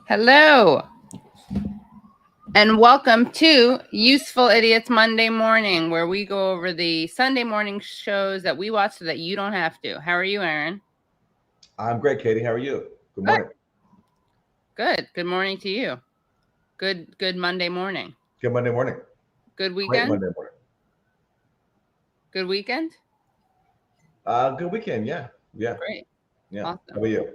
Hello, and welcome to Useful Idiots Monday Morning, where we go over the Sunday morning shows that we watch so that you don't have to. How are you, Aaron? I'm great, Katie. How are you? Good morning. Good. Good morning to you. Good Monday morning. Good Monday morning. Good weekend? Great Monday morning. Good weekend? Good weekend, yeah. Great. Yeah. Awesome. How about you?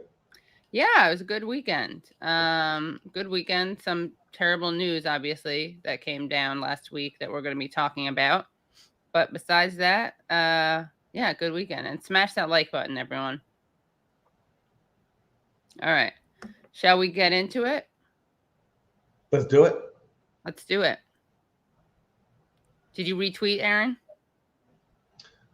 Yeah, it was a good weekend. Good weekend. Some terrible news, obviously, that came down last week that we're going to be talking about. But besides that, yeah, good weekend. And smash that like button, everyone. All right. Shall we get into it? Let's do it. Let's do it. Did you retweet, Aaron?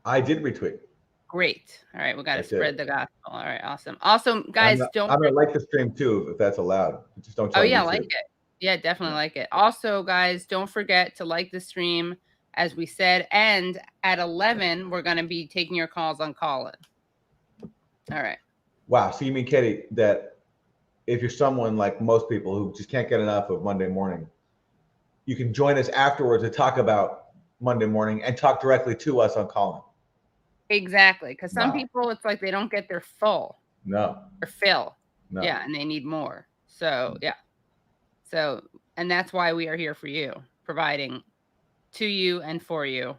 I did retweet. Great. All right, we got to spread the gospel. All right, awesome. Also, guys, I'm gonna like the stream too, if that's allowed. Just don't tell me. Oh yeah, like it. Yeah, definitely like it. Also, guys, don't forget to like the stream, as we said. And at 11, we're gonna be taking your calls on Call-In. All right. Wow. So you mean, Katie, that if you're someone like most people who just can't get enough of Monday morning, you can join us afterwards to talk about Monday morning and talk directly to us on Call-In. Exactly, because some people, it's like they don't get their full. No. Or fill. No. Yeah, and they need more. So, yeah. So, and that's why we are here for you, providing to you and for you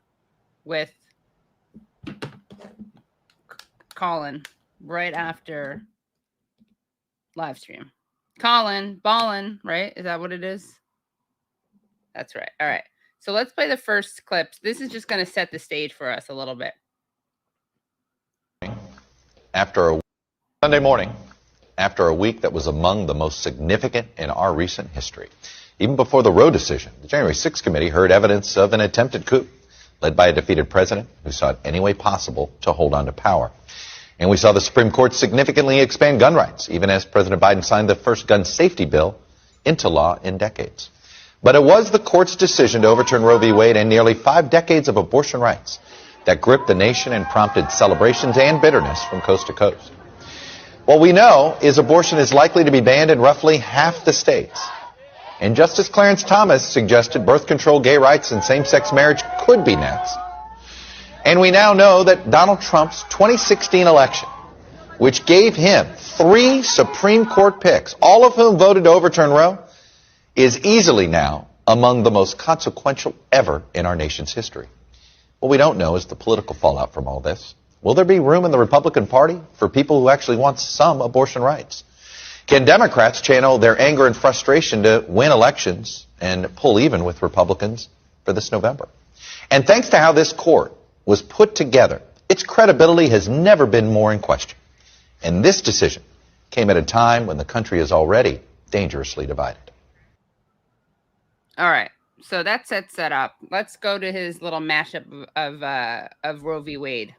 with Call-In right after live stream. Call-In, ballin', right? Is that what it is? That's right. All right. So let's play the first clip. This is just going to set the stage for us a little bit. Sunday morning, after a week that was among the most significant in our recent history. Even before the Roe decision, the January 6th committee heard evidence of an attempted coup led by a defeated president who sought any way possible to hold on to power. And we saw the Supreme Court significantly expand gun rights, even as President Biden signed the first gun safety bill into law in decades. But it was the court's decision to overturn Roe v. Wade and nearly 5 decades of abortion rights that gripped the nation and prompted celebrations and bitterness from coast to coast. What we know is abortion is likely to be banned in roughly half the states. And Justice Clarence Thomas suggested birth control, gay rights, and same-sex marriage could be next. And we now know that Donald Trump's 2016 election, which gave him 3 Supreme Court picks, all of whom voted to overturn Roe, is easily now among the most consequential ever in our nation's history. What we don't know is the political fallout from all this. Will there be room in the Republican Party for people who actually want some abortion rights? Can Democrats channel their anger and frustration to win elections and pull even with Republicans for this November? And thanks to how this court was put together, its credibility has never been more in question. And this decision came at a time when the country is already dangerously divided. All right. So that sets that up. Let's go to his little mashup of Roe v. Wade.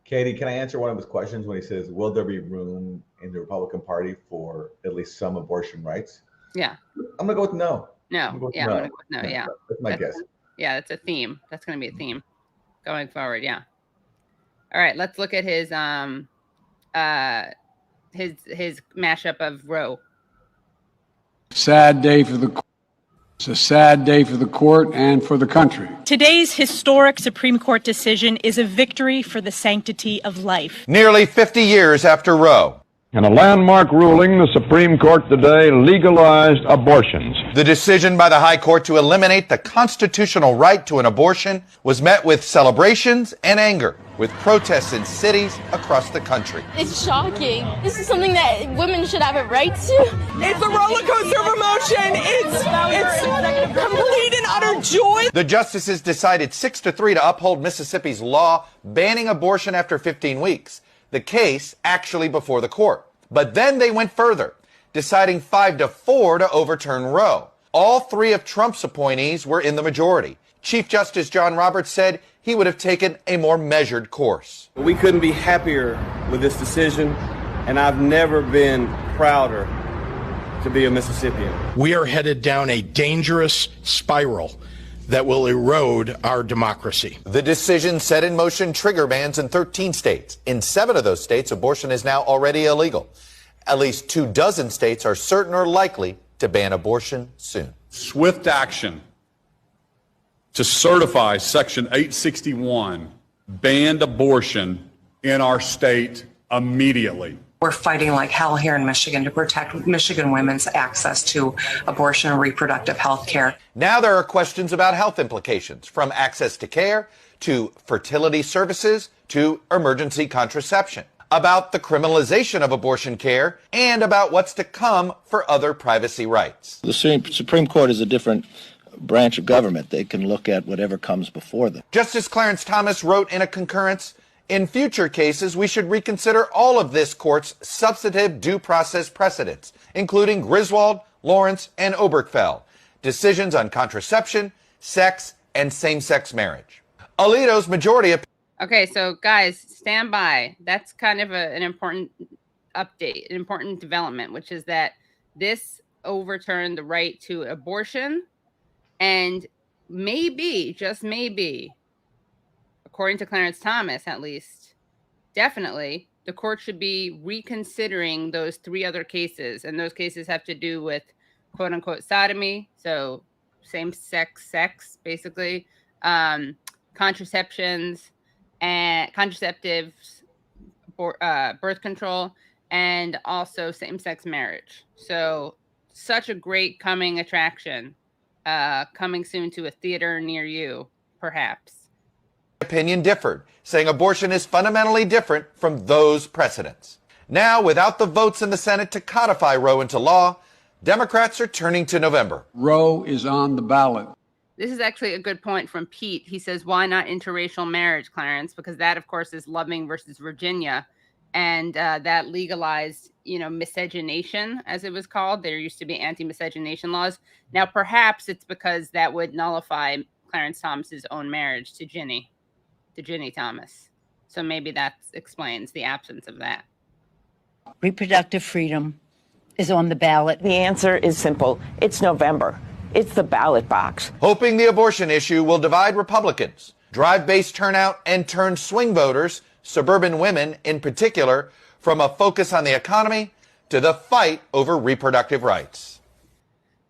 Katie, can I answer one of his questions when he says, will there be room in the Republican Party for at least some abortion rights? Yeah. I'm going to go with no. No. I'm going to go with no. Yeah. That's my guess. Yeah, that's a theme. That's going to be a theme going forward. Yeah. All right. Let's look at his mashup of Roe. Sad day for the court. It's a sad day for the court and for the country. Today's historic Supreme Court decision is a victory for the sanctity of life. Nearly 50 years after Roe. In a landmark ruling, the Supreme Court today legalized abortions. The decision by the High Court to eliminate the constitutional right to an abortion was met with celebrations and anger, with protests in cities across the country. It's shocking. This is something that women should have a right to. It's a roller coaster of emotion. It's complete and utter joy. The justices decided 6-3 to uphold Mississippi's law banning abortion after 15 weeks. The case actually before the court. But then they went further, deciding 5-4 to overturn Roe. All 3 of Trump's appointees were in the majority. Chief Justice John Roberts said he would have taken a more measured course. We couldn't be happier with this decision, and I've never been prouder to be a Mississippian. We are headed down a dangerous spiral that will erode our democracy. The decision set in motion trigger bans in 13 states. In 7 of those states, abortion is now already illegal. At least 24 states are certain or likely to ban abortion soon. Swift action to certify Section 861 banned abortion in our state immediately. We're fighting like hell here in Michigan to protect Michigan women's access to abortion and reproductive health care. Now there are questions about health implications, from access to care, to fertility services, to emergency contraception, about the criminalization of abortion care, and about what's to come for other privacy rights. The Supreme Court is a different branch of government. They can look at whatever comes before them. Justice Clarence Thomas wrote in a concurrence, "In future cases, we should reconsider all of this court's substantive due process precedents, including Griswold, Lawrence, and Obergefell, decisions on contraception, sex, and same-sex marriage." Alito's majority of... Okay, so guys, stand by. That's kind of an important update, an important development, which is that this overturned the right to abortion, and maybe, just maybe, according to Clarence Thomas, at least, definitely, the court should be reconsidering those 3 other cases. And those cases have to do with quote unquote sodomy. So sex, basically, contraceptions and contraceptives, birth control, and also same-sex marriage. So such a great coming attraction, coming soon to a theater near you, perhaps. Opinion differed, saying abortion is fundamentally different from those precedents. Now, without the votes in the Senate to codify Roe into law, Democrats are turning to November. Roe is on the ballot. This is actually a good point from Pete. He says, why not interracial marriage, Clarence? Because that, of course, is Loving versus Virginia. And that legalized, miscegenation, as it was called. There used to be anti-miscegenation laws. Now, perhaps it's because that would nullify Clarence Thomas's own marriage to Ginny Thomas. So maybe that explains the absence of that. Reproductive freedom is on the ballot. The answer is simple. It's November. It's the ballot box. Hoping the abortion issue will divide Republicans, drive base turnout, and turn swing voters, suburban women in particular, from a focus on the economy to the fight over reproductive rights.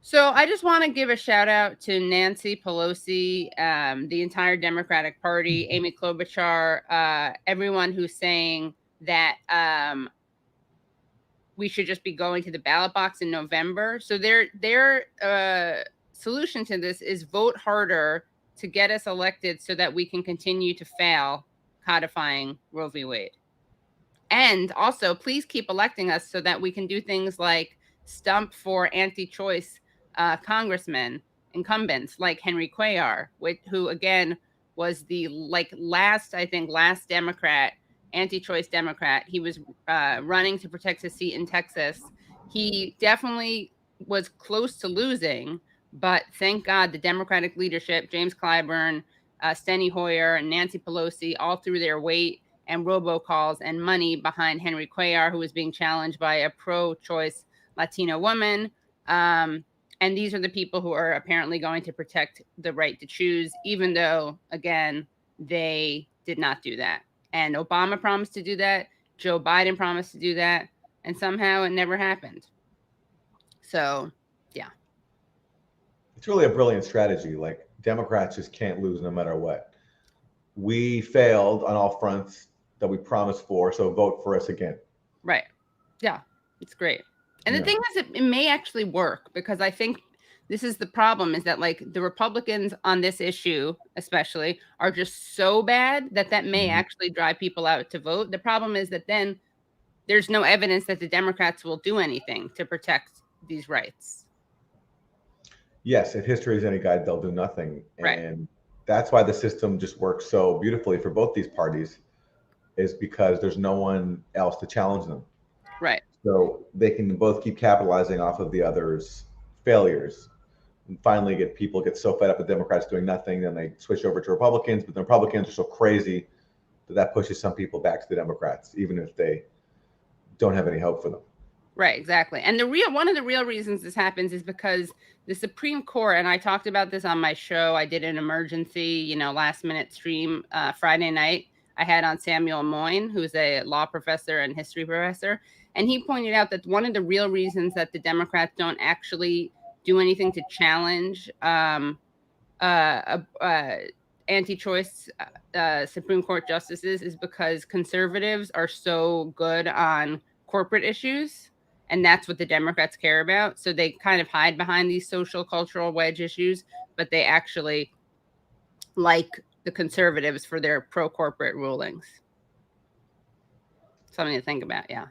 So I just want to give a shout out to Nancy Pelosi, the entire Democratic Party, Amy Klobuchar, everyone who's saying that we should just be going to the ballot box in November. So their solution to this is vote harder to get us elected so that we can continue to fail codifying Roe v. Wade. And also, please keep electing us so that we can do things like stump for anti-choice congressmen, incumbents like Henry Cuellar, who again was the last Democrat, anti-choice Democrat. He was running to protect his seat in Texas. He definitely was close to losing, but thank God the Democratic leadership, James Clyburn, Steny Hoyer, and Nancy Pelosi, all threw their weight and robocalls and money behind Henry Cuellar, who was being challenged by a pro-choice Latino woman. And these are the people who are apparently going to protect the right to choose, even though, again, they did not do that. And Obama promised to do that. Joe Biden promised to do that. And somehow it never happened. So, yeah. It's really a brilliant strategy. Like, Democrats just can't lose no matter what. We failed on all fronts that we promised for, so vote for us again. Right. Yeah, it's great. And the thing is, it may actually work, because I think this is the problem, is that the Republicans on this issue, especially, are just so bad that may actually drive people out to vote. The problem is that then there's no evidence that the Democrats will do anything to protect these rights. Yes, if history is any guide, they'll do nothing. Right. And that's why the system just works so beautifully for both these parties, is because there's no one else to challenge them. Right. So they can both keep capitalizing off of the other's failures. And finally people get so fed up with Democrats doing nothing, then they switch over to Republicans, but the Republicans are so crazy that pushes some people back to the Democrats, even if they don't have any hope for them. Right, exactly. And one of the real reasons this happens is because the Supreme Court, and I talked about this on my show, I did an emergency, last minute stream Friday night. I had on Samuel Moyne, who's a law professor and history professor. And he pointed out that one of the real reasons that the Democrats don't actually do anything to challenge anti-choice Supreme Court justices is because conservatives are so good on corporate issues, and that's what the Democrats care about. So they kind of hide behind these social cultural wedge issues, but they actually like the conservatives for their pro-corporate rulings. Something to think about. Yeah.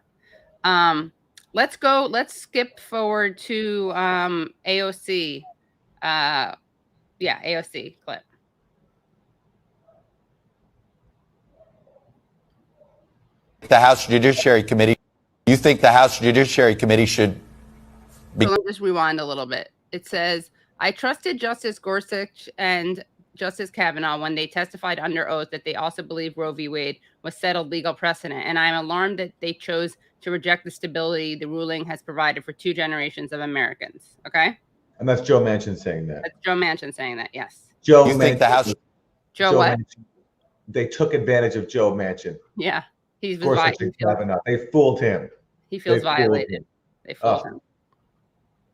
Let's skip forward to AOC. AOC clip. The House Judiciary Committee. You think the House Judiciary Committee should be? So let me just rewind a little bit. It says, I trusted Justice Gorsuch and Justice Kavanaugh when they testified under oath that they also believe Roe v. Wade was settled legal precedent, and I'm alarmed that they chose to reject the stability the ruling has provided for 2 generations of Americans. Okay? And that's Joe Manchin saying that. That's Joe Manchin saying that, yes. Joe You think the House? Joe what? Manchin, they took advantage of Joe Manchin. Yeah. He's Kavanaugh. They fooled him. He feels violated. They fooled him.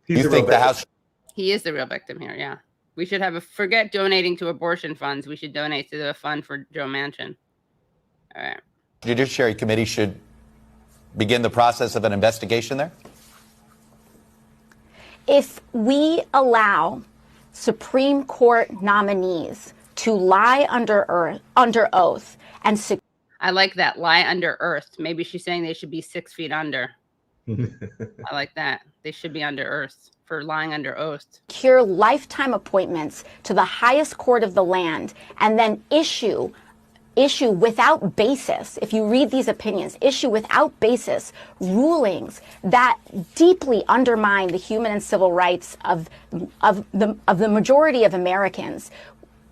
You think the House? He is the real victim here, yeah. We should forget donating to abortion funds. We should donate to the fund for Joe Manchin. All right. Judiciary Committee should begin the process of an investigation there? If we allow Supreme Court nominees to lie under oath and I like that, lie under earth. Maybe she's saying they should be 6 feet under. I like that. They should be under earth for lying under oath. Secure lifetime appointments to the highest court of the land and then issue without basis, if you read these opinions, issue without basis rulings that deeply undermine the human and civil rights of the majority of Americans.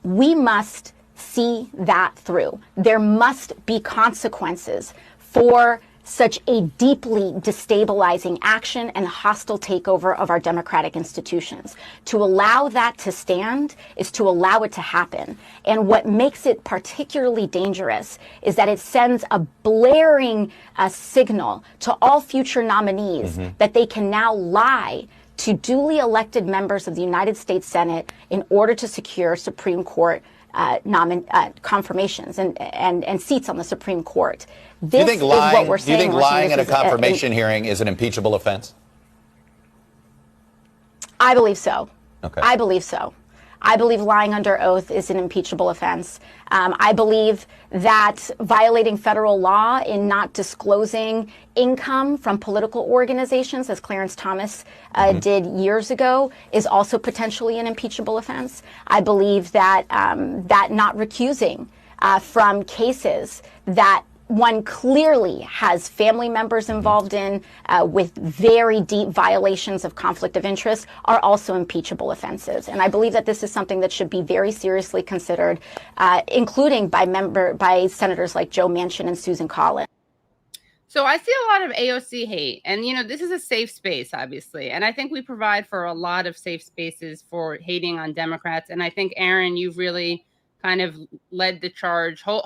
We must see that through. There must be consequences for such a deeply destabilizing action and hostile takeover of our democratic institutions. To allow that to stand is to allow it to happen. And what makes it particularly dangerous is that it sends a blaring signal to all future nominees that they can now lie to duly elected members of the United States Senate in order to secure Supreme Court confirmations and seats on the Supreme Court. This do you think lying, is what we're saying. Do you think lying in a confirmation hearing is an impeachable offense? I believe so. Okay. I believe so. I believe lying under oath is an impeachable offense. I believe that violating federal law in not disclosing income from political organizations, as Clarence Thomas did years ago, is also potentially an impeachable offense. I believe that that not recusing from cases that one clearly has family members involved in with very deep violations of conflict of interest are also impeachable offenses. And I believe that this is something that should be very seriously considered, including by senators like Joe Manchin and Susan Collins. So I see a lot of AOC hate, and this is a safe space, obviously. And I think we provide for a lot of safe spaces for hating on Democrats. And I think, Aaron, you've really kind of led the charge. You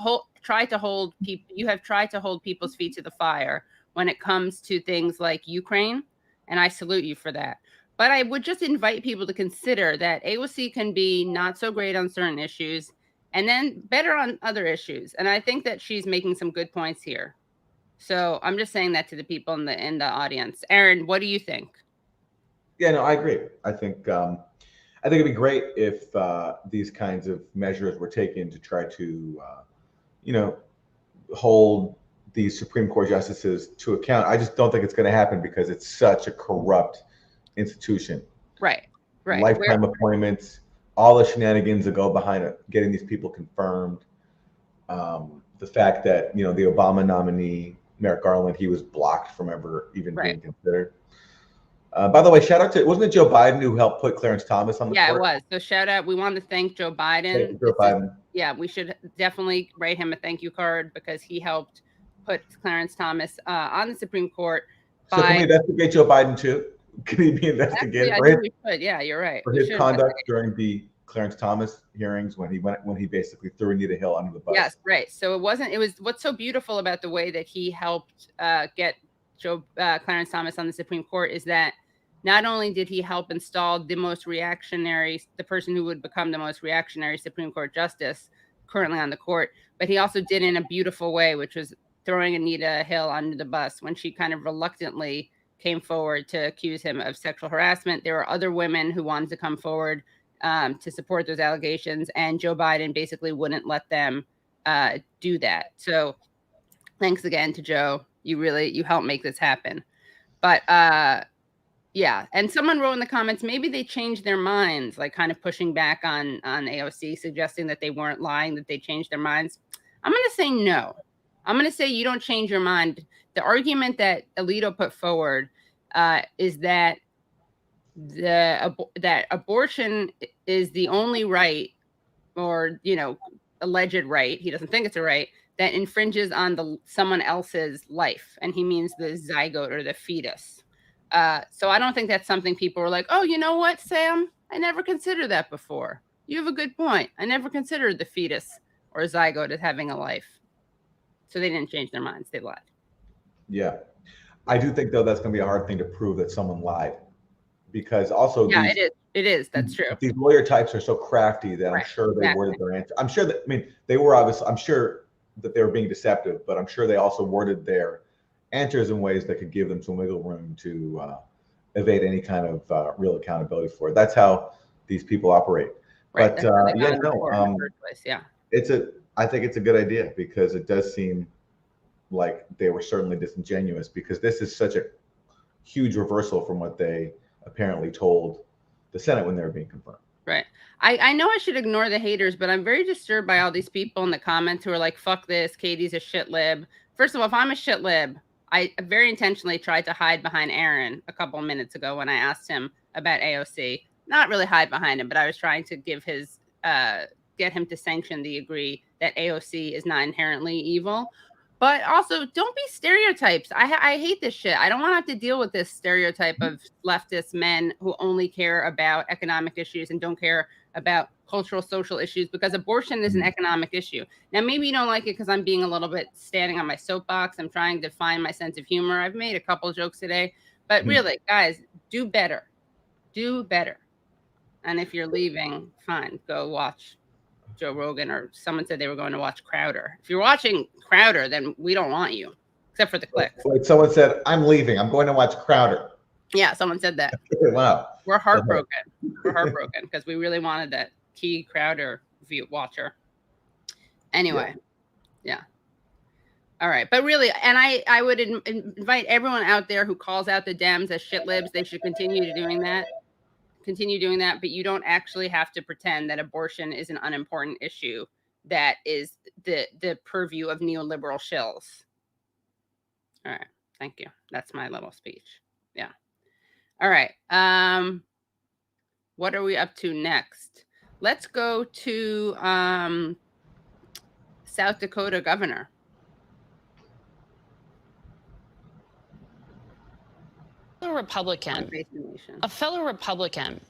have tried to hold people's feet to the fire when it comes to things like Ukraine, and I salute you for that. But I would just invite people to consider that AOC can be not so great on certain issues and then better on other issues. And I think that she's making some good points here. So I'm just saying that to the people in the audience. Aaron, what do you think? Yeah, no, I agree. I think it'd be great if these kinds of measures were taken to try to hold these Supreme Court justices to account. I just don't think it's going to happen because it's such a corrupt institution. Right. Lifetime appointments, all the shenanigans that go behind it, getting these people confirmed. The fact that, the Obama nominee, Merrick Garland, he was blocked from ever even being considered. By the way, shout out to, wasn't it Joe Biden who helped put Clarence Thomas on the court? Yeah, it was. So shout out. We want to thank Joe Biden. Thank you, Joe Biden. Yeah, we should definitely write him a thank you card because he helped put Clarence Thomas on the Supreme Court. So can we investigate Joe Biden too? Can he be investigated? Actually, I think we should. Yeah, you're right. For his conduct during the Clarence Thomas hearings when he basically threw Anita Hill under the bus. Yes, right. So it was what's so beautiful about the way that he helped get Clarence Thomas on the Supreme Court is that not only did he help install the person who would become the most reactionary Supreme Court justice currently on the court, but he also did it in a beautiful way, which was throwing Anita Hill under the bus when she kind of reluctantly came forward to accuse him of sexual harassment. There were other women who wanted to come forward to support those allegations, and Joe Biden basically wouldn't let them do that. So thanks again to Joe. You helped make this happen. But yeah, and someone wrote in the comments, maybe they changed their minds, like kind of pushing back on AOC, suggesting that they weren't lying, that they changed their minds. I'm going to say no. I'm going to say you don't change your mind. The argument that Alito put forward is that that abortion is the only right, or alleged right, he doesn't think it's a right, that infringes on someone else's life, and he means the zygote or the fetus. So I don't think that's something people were like, oh, you know what, Sam? I never considered that before. You have a good point. I never considered the fetus or zygote as having a life. So they didn't change their minds. They lied. Yeah. I do think, though, that's going to be a hard thing to prove that someone lied. Because also, yeah, it is. That's true. These lawyer types are so crafty that I'm sure they worded their answer. I'm sure that, they were obviously, I'm sure that they were being deceptive, but I'm sure they also worded their answers in ways that could give them some wiggle room to evade any kind of real accountability for it. That's how these people operate. Right. But I think it's a good idea, because it does seem like they were certainly disingenuous, because this is such a huge reversal from what they apparently told the Senate when they were being confirmed. Right. I know I should ignore the haters, but I'm very disturbed by all these people in the comments who are like, fuck this, Katie's a shit lib. First of all, if I'm a shit lib, I very intentionally tried to hide behind Aaron a couple of minutes ago when I asked him about AOC. Not really hide behind him, but I was trying to give get him to sanction the agree that AOC is not inherently evil. But also, don't be stereotypes. I hate this shit. I don't want to have to deal with this stereotype of leftist men who only care about economic issues and don't care about cultural, social issues, because abortion is an economic issue. Now, maybe you don't like it because I'm being a little bit standing on my soapbox. I'm trying to find my sense of humor. I've made a couple jokes today, but really, guys, do better. Do better. And if you're leaving, fine, go watch Joe Rogan, or someone said they were going to watch Crowder. If you're watching Crowder, then we don't want you, except for the clicks. Wait, someone said, I'm leaving. I'm going to watch Crowder. Yeah, someone said that. Wow. We're heartbroken. We're heartbroken because we really wanted that key Crowder watcher. Anyway, yeah. All right. But really, and I would invite everyone out there who calls out the Dems as shit libs, they should continue doing that. But you don't actually have to pretend that abortion is an unimportant issue that is the purview of neoliberal shills. All right. Thank you. That's my little speech. Yeah. All right. What are we up to next? Let's go to South Dakota governor. A fellow Republican,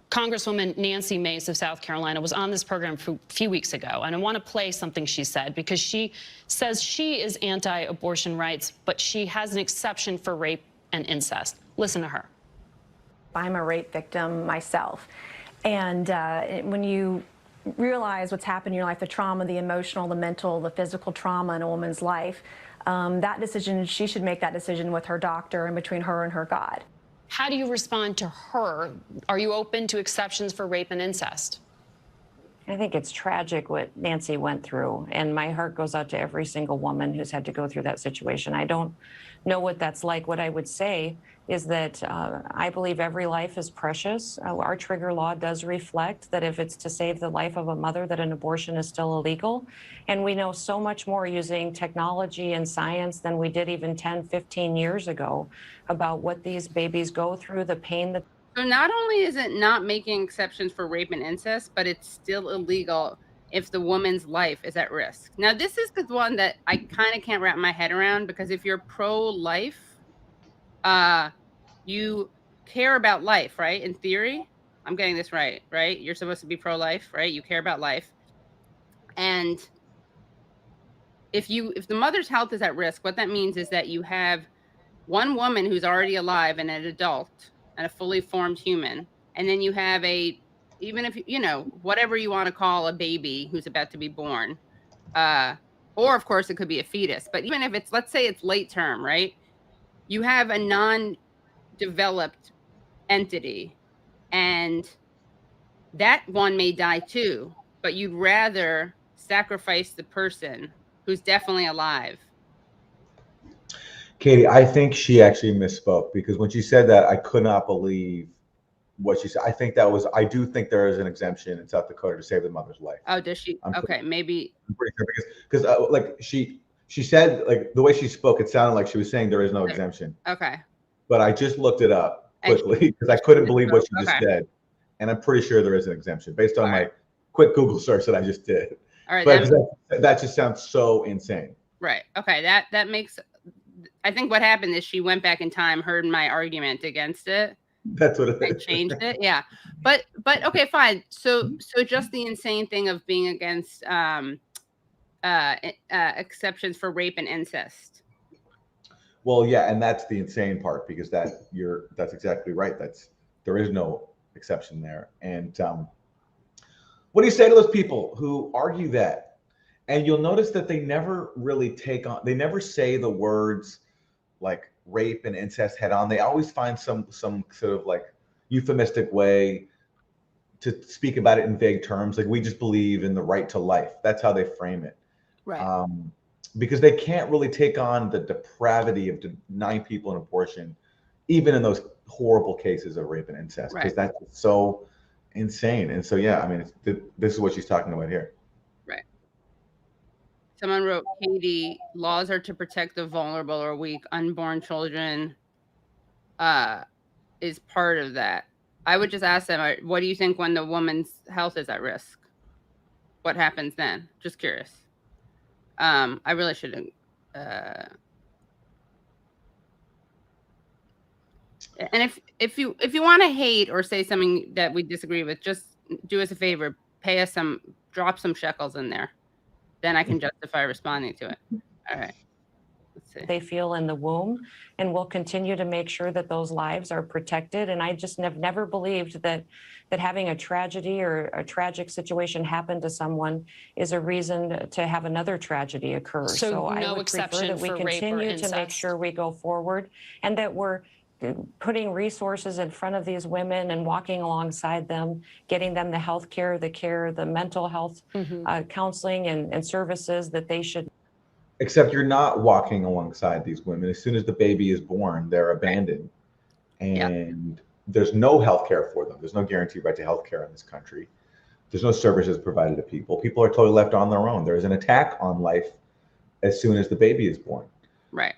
Congresswoman Nancy Mace of South Carolina, was on this program a few weeks ago, and I want to play something she said, because she says she is anti-abortion rights, but she has an exception for rape and incest. Listen to her. I'm a rape victim myself, and when you realize what's happened in your life, the trauma, the emotional, the mental, the physical trauma in a woman's life, that decision, she should make that decision with her doctor and between her and her God. How do you respond to her? Are you open to exceptions for rape and incest? I think it's tragic what Nancy went through, and my heart goes out to every single woman who's had to go through that situation. I don't know what that's like. What I would say is that I believe every life is precious. Our trigger law does reflect that if it's to save the life of a mother, that an abortion is still illegal. And we know so much more using technology and science than we did even 10, 15 years ago about what these babies go through, the pain that. So not only is it not making exceptions for rape and incest, but it's still illegal if the woman's life is at risk. Now, this is the one that I kind of can't wrap my head around, because if you're pro-life, you care about life, right? In theory, I'm getting this right? You're supposed to be pro-life, right? You care about life. And if the mother's health is at risk, what that means is that you have one woman who's already alive and an adult and a fully formed human, and then you have even if whatever you want to call a baby who's about to be born, or of course it could be a fetus, but even if it's, let's say it's late term, right? You have a non-developed entity, and that one may die too, but you'd rather sacrifice the person who's definitely alive. Katie, I think she actually misspoke, because when she said that, I could not believe what she said. I do think there is an exemption in South Dakota to save the mother's life. Oh, does she? Okay, maybe. I'm pretty sure, because like she said, like the way she spoke, it sounded like she was saying there is no exemption. Okay. But I just looked it up quickly because I couldn't believe what she just said, and I'm pretty sure there is an exemption based on my quick Google search that I just did. All right, but that just sounds so insane. Right. Okay. That makes. I think what happened is she went back in time, heard my argument against it. That's what it is. Changed it. Yeah. But okay, fine. So just the insane thing of being against exceptions for rape and incest. Well, yeah, and that's the insane part, because that's exactly right. There is no exception there. And what do you say to those people who argue that? And you'll notice that they never really they never say the words like rape and incest head on. They always find some sort of like euphemistic way to speak about it in vague terms. Like, we just believe in the right to life. That's how they frame it. Right. Because they can't really take on the depravity of denying people an abortion, even in those horrible cases of rape and incest, because that's so insane. And so, yeah, I mean, this is what she's talking about here. Right. Someone wrote, Katie, laws are to protect the vulnerable or weak. Unborn children is part of that. I would just ask them, what do you think when the woman's health is at risk? What happens then? Just curious. I really shouldn't. And if you want to hate or say something that we disagree with, just do us a favor, pay us drop some shekels in there. Then I can justify responding to it. All right. Let's see. They feel in the womb, and we'll continue to make sure that those lives are protected. And I just have never believed that having a tragedy or a tragic situation happen to someone is a reason to have another tragedy occur. So I no would prefer that we continue to make sure we go forward, and that we're putting resources in front of these women and walking alongside them, getting them the health care, the care, the mental health counseling and services that they should. Except you're not walking alongside these women. As soon as the baby is born, they're abandoned. And there's no health care for them. There's no guaranteed right to health care in this country. There's no services provided to people. People are totally left on their own. There's an attack on life as soon as the baby is born. Right.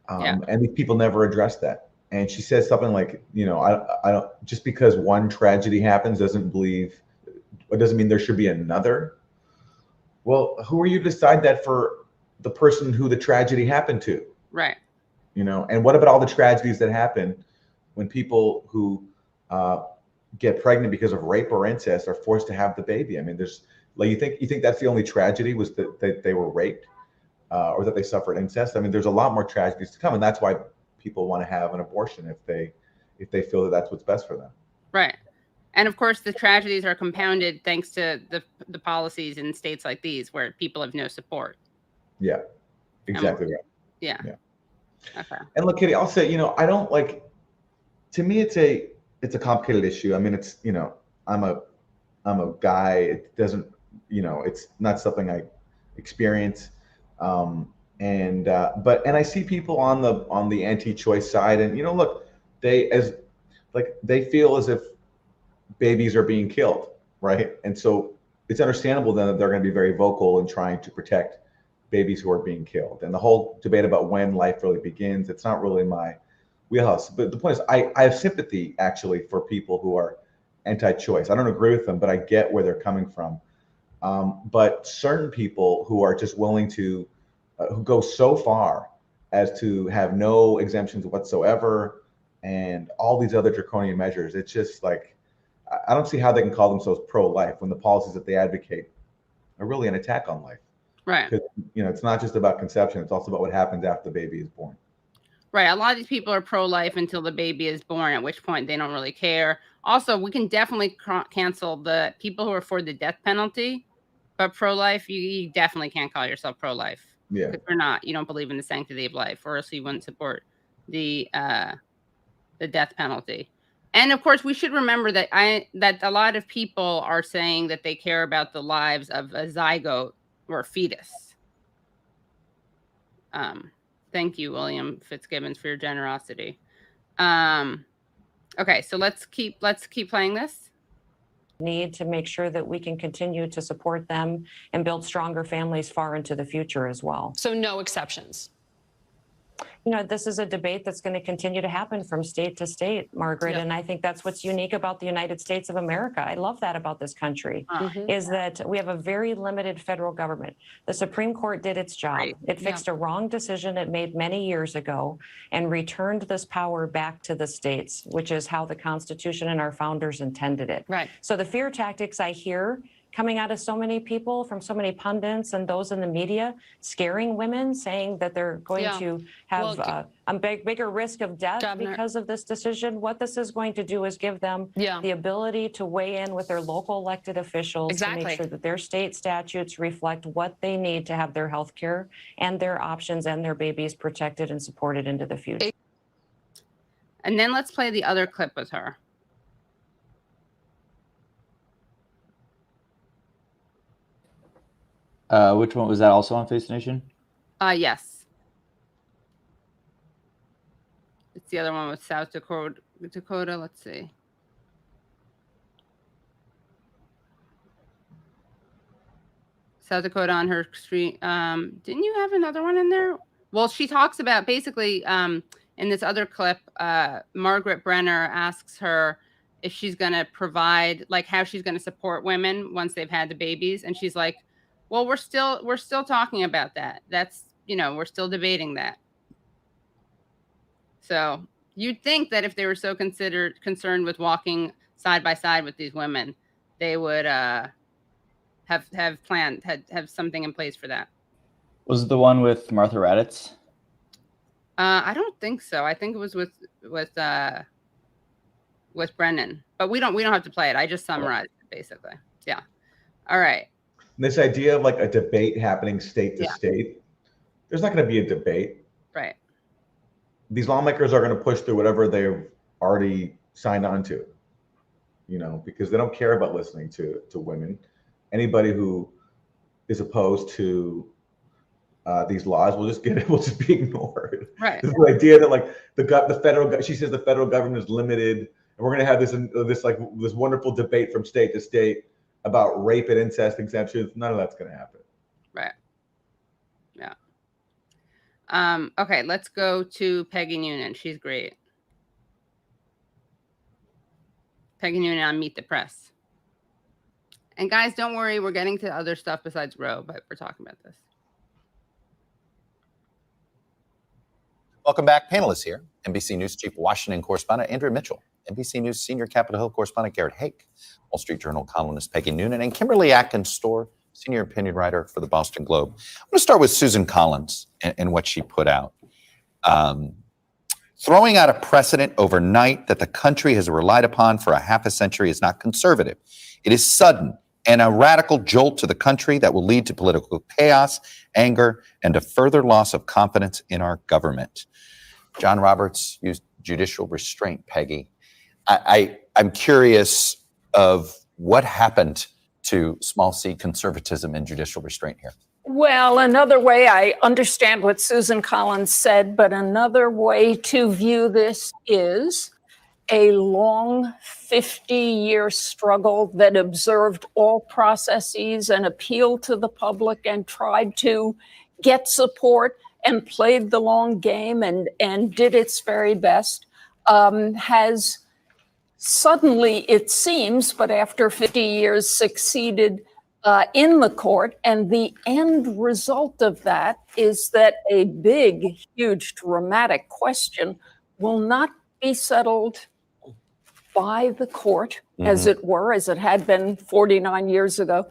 And these people never address that. And she says something like, I don't, just because one tragedy happens doesn't mean there should be another. Well, who are you to decide that for the person who the tragedy happened to? Right. And what about all the tragedies that happen when people who get pregnant because of rape or incest are forced to have the baby? I mean, there's like, you think that's the only tragedy was that they were raped or that they suffered incest? I mean, there's a lot more tragedies to come, and that's why people want to have an abortion if they feel that that's what's best for them. Right. And of course, the tragedies are compounded thanks to the policies in states like these where people have no support. Yeah, exactly right. Yeah. Okay. And look, Kitty, I'll say, I don't like. To me, it's a complicated issue. I mean, it's I'm a guy. It doesn't, it's not something I experience. And I see people on the anti-choice side, and look, they feel as if babies are being killed, right? And so it's understandable then that they're going to be very vocal in trying to protect babies who are being killed. And the whole debate about when life really begins, it's not really my wheelhouse. But the point is, I have sympathy actually for people who are anti-choice. I don't agree with them, but I get where they're coming from. But certain people who are just willing to who go so far as to have no exemptions whatsoever and all these other draconian measures, it's just like, I don't see how they can call themselves pro-life when the policies that they advocate are really an attack on life. Right. Because, it's not just about conception, it's also about what happens after the baby is born. Right. A lot of these people are pro-life until the baby is born, at which point they don't really care. Also, we can definitely cancel the people who are for the death penalty, but pro-life, you definitely can't call yourself pro-life. Yeah. Because you're not. You don't believe in the sanctity of life, or else you wouldn't support the death penalty. And of course, we should remember that that a lot of people are saying that they care about the lives of a zygote or a fetus. Thank you, William Fitzgibbons, for your generosity. Okay, so let's keep playing this. Need to make sure that we can continue to support them and build stronger families far into the future as well. So no exceptions. You know, this is a debate that's going to continue to happen from state to state, Margaret. Yep. And I think that's what's unique about the United States of America. I love that about this country, is that we have a very limited federal government. The Supreme Court did its job. Right. It fixed a wrong decision it made many years ago and returned this power back to the states, which is how the Constitution and our founders intended it. Right. So the fear tactics I hear coming out of so many people, from so many pundits and those in the media, scaring women, saying that they're going to have a bigger risk of death because of this decision. What this is going to do is give them the ability to weigh in with their local elected officials to make sure that their state statutes reflect what they need to have their health care and their options and their babies protected and supported into the future. And then let's play the other clip with her. Which one was that? Also on Face the Nation? Yes. It's the other one with South Dakota. Let's see. South Dakota on her street. Didn't you have another one in there? Well, she talks about basically in this other clip, Margaret Brenner asks her if she's going to provide, like, how she's going to support women once they've had the babies, and she's like, well, we're still talking about that. That's, we're still debating that. So you'd think that if they were so concerned with walking side by side with these women, they would have something in place for that. Was it the one with Martha Raddatz? I don't think so. I think it was with Brennan, but we don't have to play it. I just summarized it basically. Yeah. All right. This idea of like a debate happening state to state, there's not going to be a debate. Right. These lawmakers are going to push through whatever they've already signed on to, because they don't care about listening to women. Anybody who is opposed to these laws will just be ignored. Right. This idea that like the federal, she says the federal government is limited, and we're going to have this wonderful debate from state to state about rape and incest exemptions. None of that's going to happen. Right. Yeah. Okay, let's go to Peggy Noonan. She's great. Peggy Noonan on Meet the Press. And guys, don't worry, we're getting to other stuff besides Roe, but we're talking about this. Welcome back, panelists here. NBC News Chief Washington Correspondent Andrea Mitchell, NBC News Senior Capitol Hill Correspondent Garrett Hake, Wall Street Journal columnist Peggy Noonan, and Kimberly Atkins-Storr, Senior Opinion Writer for the Boston Globe. I'm going to start with Susan Collins and what she put out. Throwing out a precedent overnight that the country has relied upon for a half a century is not conservative. It is sudden and a radical jolt to the country that will lead to political chaos, anger, and a further loss of confidence in our government. John Roberts used judicial restraint, Peggy. I'm curious of what happened to small c conservatism and judicial restraint here. Well, another way, I understand what Susan Collins said, but another way to view this is a long 50-year struggle that observed all processes and appealed to the public and tried to get support and played the long game and did its very best, has suddenly, it seems, but after 50 years, succeeded in the court. And the end result of that is that a big, huge, dramatic question will not be settled by the court, as it were, as it had been 49 years ago,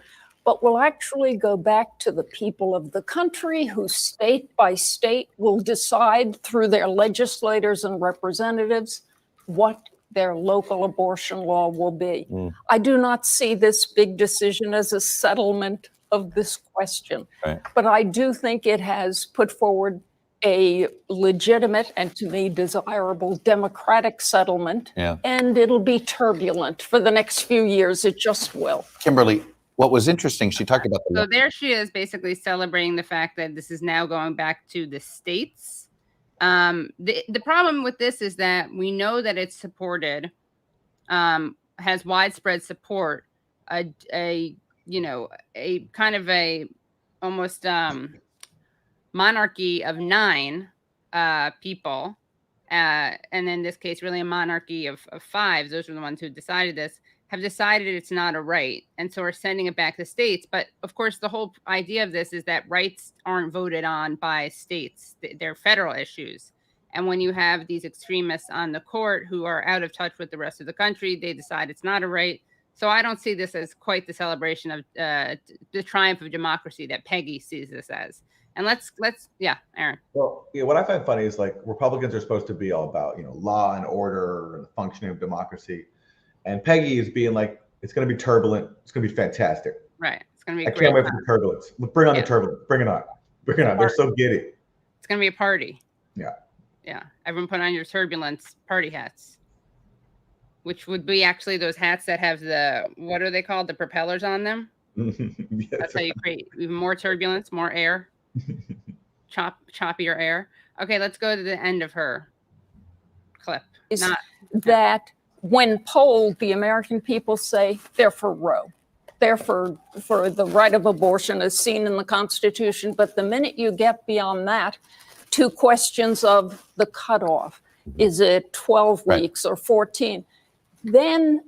but will actually go back to the people of the country who state by state will decide through their legislators and representatives what their local abortion law will be. I do not see this big decision as a settlement of this question, but I do think it has put forward a legitimate and to me desirable democratic settlement, and it'll be turbulent for the next few years. It just will. Kimberly, what was interesting, she talked about So there she is, basically celebrating the fact that this is now going back to the states. The problem with this is that we know that it's supported, has widespread support, a kind of a almost monarchy of 9 people, and in this case, really a monarchy of 5. Those are the ones who decided this. Have decided it's not a right, and so we're sending it back to states. But of course, the whole idea of this is that rights aren't voted on by states; they're federal issues. And when you have these extremists on the court who are out of touch with the rest of the country, they decide it's not a right. So I don't see this as quite the celebration of the triumph of democracy that Peggy sees this as. And let's Aaron. Well, what I find funny is like Republicans are supposed to be all about law and order and the functioning of democracy. And Peggy is being like, it's going to be turbulent. It's going to be fantastic. Right. It's going to be I can't wait for the turbulence. Bring on the turbulence. Bring it on. Bring it on. They're so giddy. It's going to be a party. Yeah. Yeah. Everyone put on your turbulence party hats, which would be actually those hats that have what are they called? The propellers on them. That's how you create even more turbulence, more air, choppier air. Okay. Let's go to the end of her clip. That when polled, the American people say they're for Roe. They're for the right of abortion as seen in the Constitution. But the minute you get beyond that to questions of the cutoff, is it 12 weeks or 14? Then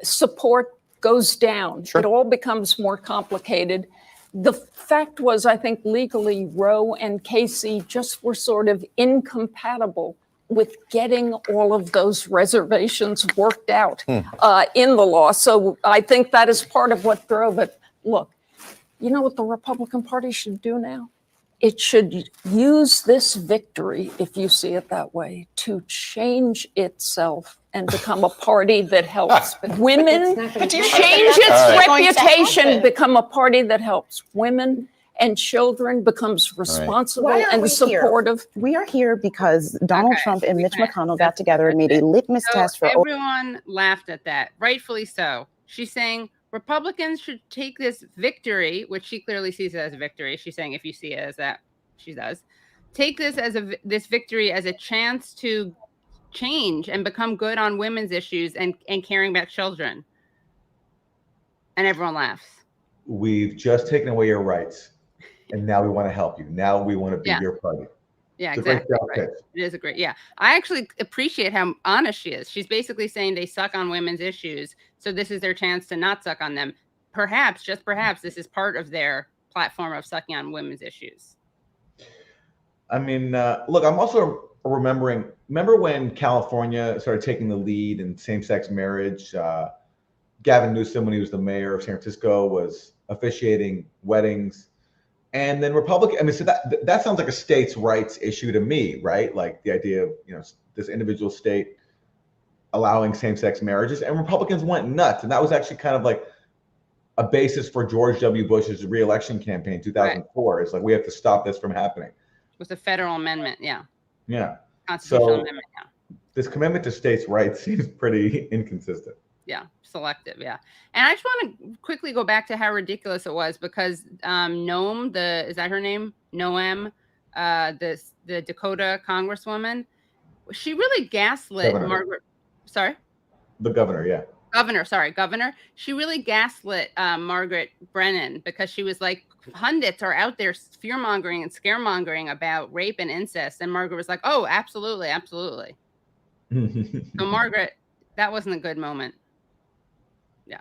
support goes down. It all becomes more complicated. The fact was, I think legally, Roe and Casey just were sort of incompatible with getting all of those reservations worked out in the law. So I think that is part of what drove it. Look, you know what the Republican Party should do now? It should use this victory, if you see it that way, to change itself and become a party that helps women, change its reputation, become a party that helps women and children, becomes responsible and supportive. We are here because Donald Trump and Mitch McConnell got together and made a litmus test for everyone laughed at that, rightfully so. She's saying Republicans should take this victory, which she clearly sees it as a victory. She's saying if you see it as that, she does. Take this as this victory as a chance to change and become good on women's issues and caring about children. And everyone laughs. We've just taken away your rights. And now we want to help you. Now we want to be your party. Yeah, exactly. Right. It is a great, I actually appreciate how honest she is. She's basically saying they suck on women's issues. So this is their chance to not suck on them. Perhaps, just perhaps, this is part of their platform of sucking on women's issues. I mean, look, I'm also remember when California started taking the lead in same-sex marriage? Gavin Newsom, when he was the mayor of San Francisco, was officiating weddings. And then so that sounds like a states' rights issue to me, right? Like the idea of, this individual state allowing same-sex marriages, and Republicans went nuts. And that was actually kind of like a basis for George W. Bush's re-election campaign in 2004. Right. It's like, we have to stop this from happening. It was a federal amendment. Yeah. Constitutional amendment. This commitment to states' rights seems pretty inconsistent. Yeah, selective. Yeah. And I just want to quickly go back to how ridiculous it was because Noem, is that her name? Noem, the Dakota Congresswoman, she really gaslit Margaret. Sorry? The governor, yeah. Governor. She really gaslit Margaret Brennan because she was like, pundits are out there fear-mongering and scaremongering about rape and incest. And Margaret was like, oh, absolutely, absolutely. So Margaret, that wasn't a good moment. Yeah.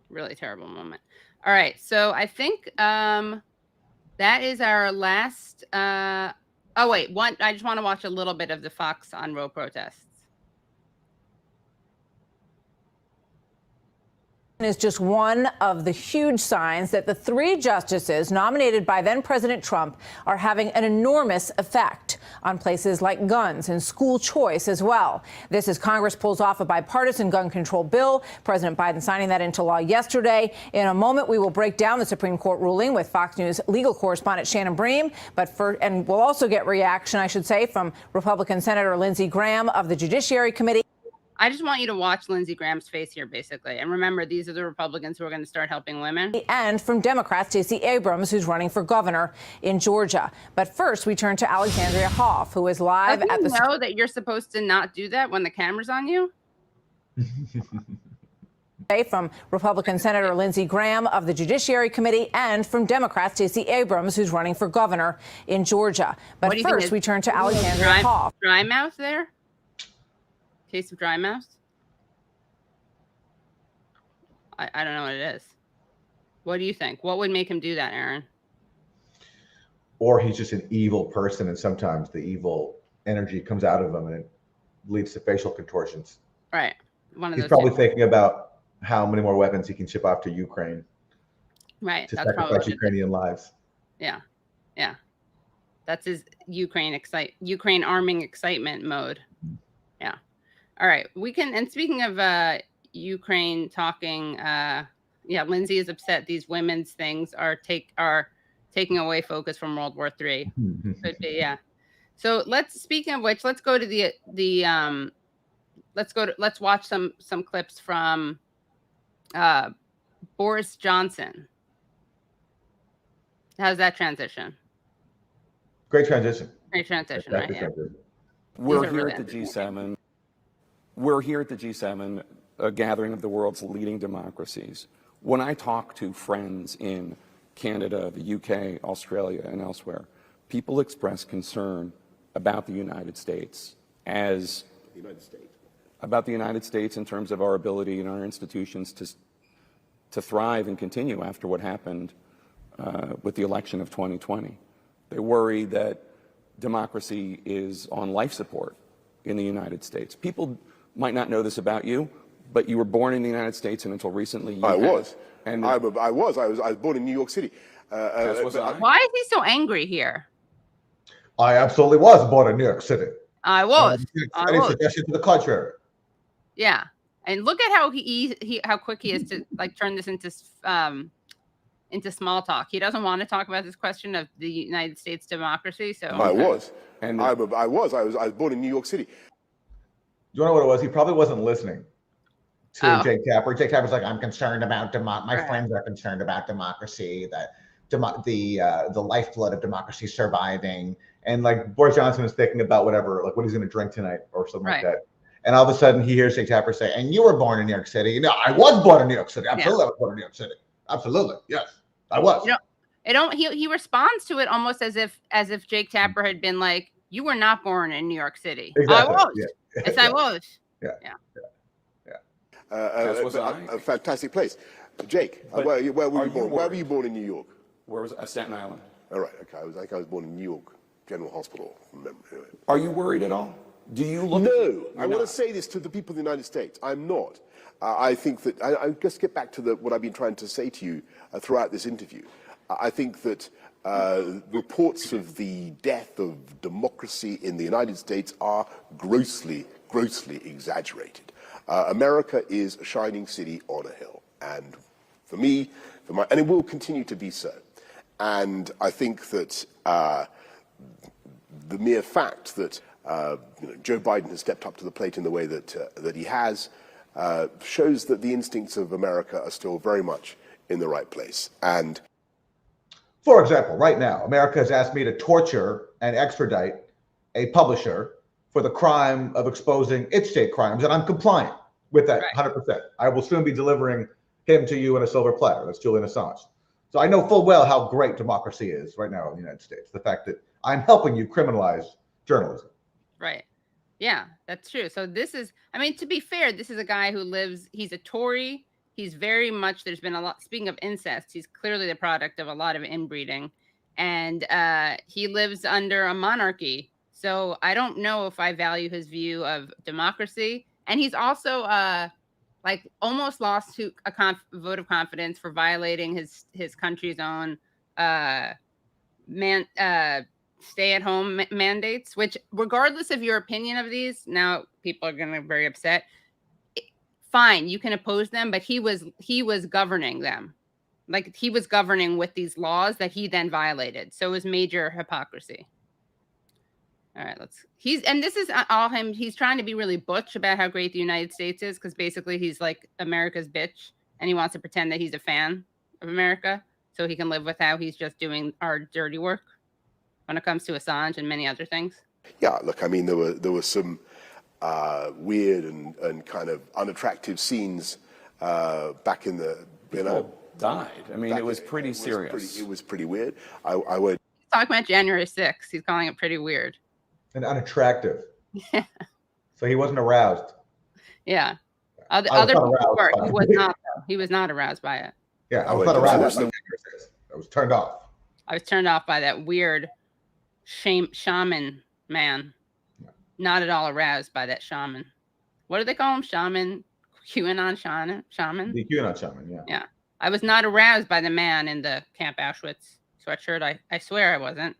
Really terrible moment. All right. So I think that is our last. I just want to watch a little bit of the Fox on Roe protests. is just one of the huge signs that the 3 justices nominated by then President Trump are having an enormous effect on places like guns and school choice as well. This as Congress pulls off a bipartisan gun control bill, President Biden signing that into law yesterday. In a moment, we will break down the Supreme Court ruling with Fox News legal correspondent Shannon Bream. And we'll also get reaction, I should say, from Republican Senator Lindsey Graham of the Judiciary Committee. I just want you to watch Lindsey Graham's face here, basically. And remember, these are the Republicans who are going to start helping women. And from Democrat Stacey Abrams, who's running for governor in Georgia. But first, we turn to Alexandria Hoff, who is live at the... Do you know that you're supposed to not do that when the camera's on you? From Republican Senator Lindsey Graham of the Judiciary Committee and from Democrat Stacey Abrams, who's running for governor in Georgia. But first, we turn to Alexandria Hoff. Dry mouth there? Case of dry mouth? I don't know what it is. What do you think? What would make him do that, Aaron? Or he's just an evil person, and sometimes the evil energy comes out of him and it leads to facial contortions. Right. One of He's those probably two. thinking about how many more weapons he can ship off to Ukraine. Right. To That's sacrifice probably Ukrainian lives. Yeah. Yeah. That's his Ukraine arming excitement mode. Yeah. All right. We can, and speaking of Ukraine talking, Lindsay is upset these women's things are taking away focus from World War III. Could be, yeah. So speaking of which, let's go to let's watch some clips from Boris Johnson. How's that transition? Great transition. Great transition, right? Yeah. We're here at the G7. We're here at the G7, a gathering of the world's leading democracies. When I talk to friends in Canada, the UK, Australia, and elsewhere, people express concern about the United States about the United States in terms of our ability and our institutions to thrive and continue after what happened with the election of 2020. They worry that democracy is on life support in the United States. People might not know this about you, but you were born in the United States, and until recently, I was born in New York City. Why is he so angry here? I absolutely was born in New York City. I was. Any suggestion to the contrary? Yeah, and look at how how quick he is to turn this into small talk. He doesn't want to talk about this question of the United States democracy. So I was born in New York City. Do you know what it was? He probably wasn't listening to Jake Tapper. Jake Tapper's like, I'm concerned about my friends are concerned about democracy, that the lifeblood of democracy surviving. And Boris Johnson is thinking about whatever, what he's going to drink tonight or something like that. And all of a sudden he hears Jake Tapper say, and you were born in New York City. No, I was born in New York City. Absolutely, I was born in New York City. Absolutely. Yes, I was. He responds to it almost as if Jake Tapper had been like, you were not born in New York City. Exactly. I was. Yeah. Yes, I was. A fantastic place. Jake, where were you born? Where were you born in New York? Where was Staten Island? All right. Okay. I was born in New York General Hospital. Are you worried at all? Do you look? No. I want to say this to the people of the United States. I'm not. I think that I just get back to what I've been trying to say to you throughout this interview. I think that reports of the death of democracy in the United States are grossly exaggerated. America is a shining city on a hill, and for me, and it will continue to be so. And I think that the mere fact that Joe Biden has stepped up to the plate in the way that he has shows that the instincts of America are still very much in the right place. And for example, right now, America has asked me to torture and extradite a publisher for the crime of exposing its state crimes, and I'm compliant with that 100%. I will soon be delivering him to you in a silver platter. That's Julian Assange. So I know full well how great democracy is right now in the United States. The fact that I'm helping you criminalize journalism. Right. Yeah, that's true. So this is, to be fair, this is a guy who he's a Tory. He's very much, there's been a lot, speaking of incest, he's clearly the product of a lot of inbreeding. And he lives under a monarchy. So I don't know if I value his view of democracy. And he's also, like almost lost to a vote of confidence for violating his country's own stay-at-home mandates, which regardless of your opinion of these, now people are going to be very upset. Fine, you can oppose them, but he was governing them. Like he was governing with these laws that he then violated. So it was major hypocrisy. All right, this is all him. He's trying to be really butch about how great the United States is, because basically he's like America's bitch, and he wants to pretend that he's a fan of America so he can live with how he's just doing our dirty work when it comes to Assange and many other things. Yeah, look, I mean, there were some weird and kind of unattractive scenes back in the, died. I mean, it was pretty serious. It was pretty weird. I would talk about January 6th. He's calling it pretty weird and unattractive. So he wasn't aroused. Yeah. Other people were. He was not. Though. He was not aroused by it. Yeah, I was not aroused. I was turned off. I was turned off by that weird shaman man. Not at all aroused by that shaman. What do they call him? Shaman? QAnon shaman? The QAnon shaman, yeah. Yeah. I was not aroused by the man in the Camp Auschwitz sweatshirt. I swear I wasn't.